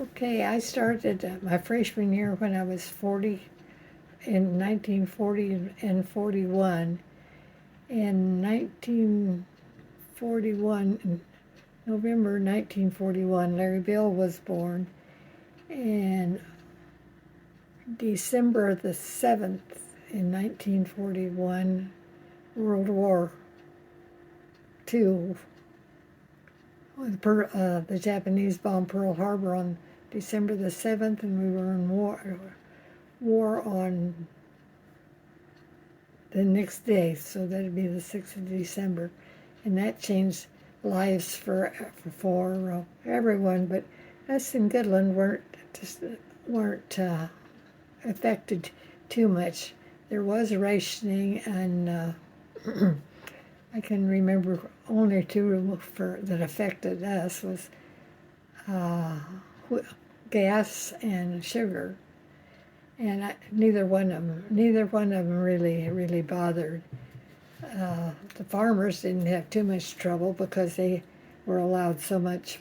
Okay, I started my freshman year when I was 40, in 1940 and 41. In 1941, in November 1941, Larry Bill was born. And December the 7th in 1941, World War II, the Japanese bombed Pearl Harbor on December the 7th, and we were in war on the next day, so that'd be the 6th of December. And that changed lives for everyone, but us in Goodland weren't affected too much. There was rationing, and I can remember only two that affected us was uh, gas and sugar, and neither one of them really bothered. The farmers didn't have too much trouble because they were allowed so much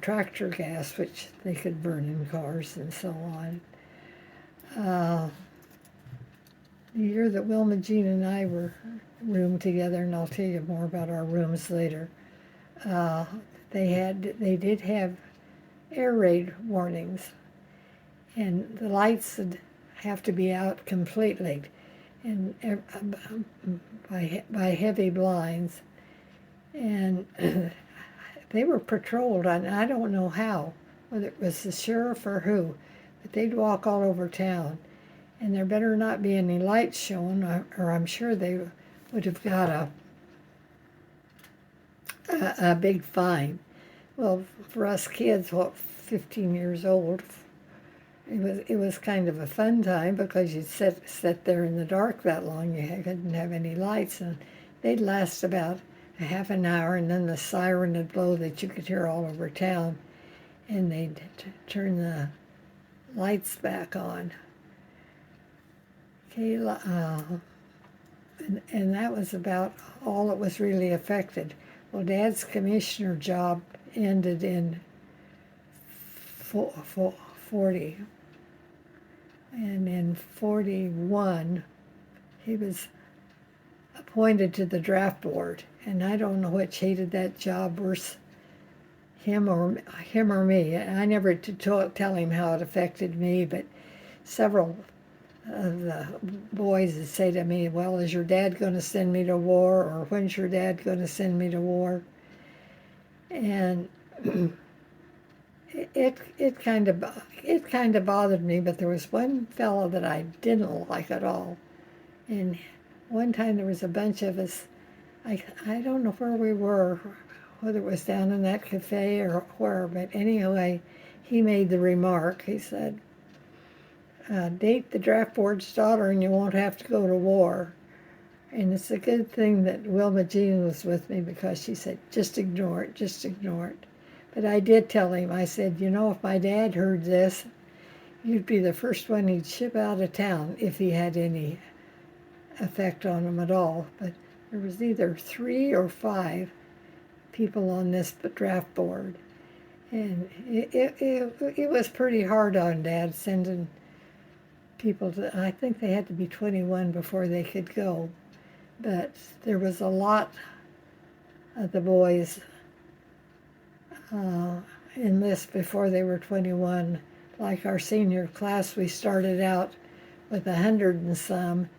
tractor gas, which they could burn in cars and so on. Uh, the year that Wilma Jean and I were roomed together, and I'll tell you more about our rooms later, uh, they did have air raid warnings, and the lights would have to be out completely, and by heavy blinds, and they were patrolled, and I don't know how, whether it was the sheriff or who, but they'd walk all over town, and there better not be any lights shown, or I'm sure they would have got a big fine. Well, for us kids, 15 years old, it was kind of a fun time because you'd sit there in the dark that long. You couldn't have any lights, and they'd last about a half an hour, and then the siren would blow that you could hear all over town, and they'd turn the lights back on. Okay, and that was about all that was really affected. Well, Dad's commissioner job ended in 40, and in 41 he was appointed to the draft board, and I don't know which hated that job worse, him or me. I never tell him how it affected me, but several of the boys would say to me, well, is your dad going to send me to war, or when's your dad going to send me to war? And it kind of bothered me, but there was one fellow that I didn't like at all. And one time there was a bunch of us. I don't know where we were, whether it was down in that cafe or where, but anyway, he made the remark. He said, date the draft board's daughter and you won't have to go to war. And it's a good thing that Wilma Jean was with me, because she said, just ignore it, just ignore it. But I did tell him, I said, if my dad heard this, you'd be the first one he'd ship out of town if he had any effect on him at all. But there was either 3 or 5 people on this draft board. And it was pretty hard on Dad sending people I think they had to be 21 before they could go. But there was a lot of the boys enlist before they were 21. Like our senior class, we started out with 100 and some,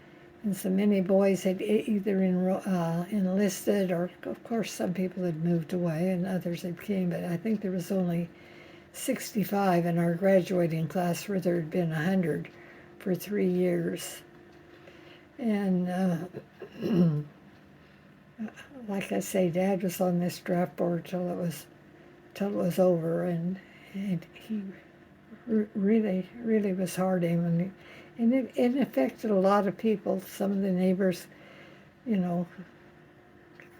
and so many boys had either enlisted, or of course some people had moved away and others had came, but I think there was only 65 in our graduating class, where there had been 100 for 3 years. And like I say, Dad was on this draft board till it was over, and he really was hard aiming, and it affected a lot of people. Some of the neighbors,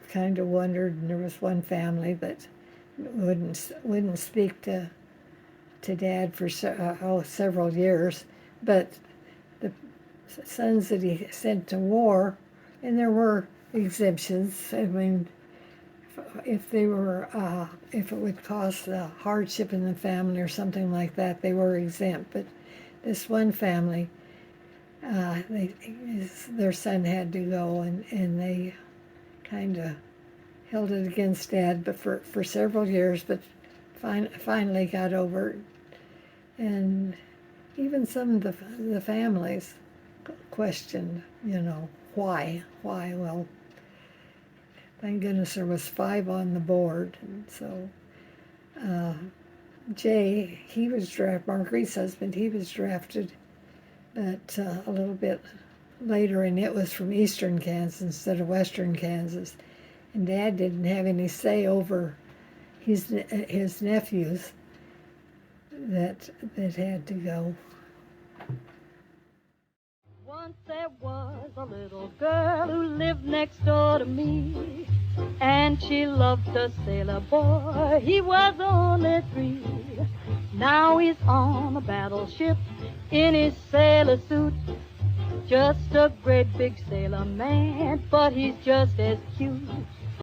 kind of wondered, and there was one family that wouldn't speak to Dad for several years, but the sons that he sent to war, and there were exemptions. I mean, if they were if it would cause hardship in the family or something like that, they were exempt. But this one family, their son had to go, and they kind of held it against Dad, but for several years, but finally got over it. And even some of the families questioned, why? Well, thank goodness there was 5 on the board, and so Jay, he was drafted. Marguerite's husband, he was drafted, but a little bit later, and it was from eastern Kansas instead of western Kansas. And Dad didn't have any say over his nephews that had to go. Once there was a little girl who lived next door to me, and she loved a sailor boy. He was only 3. Now he's on a battleship in his sailor suit. Just a great big sailor man, but he's just as cute.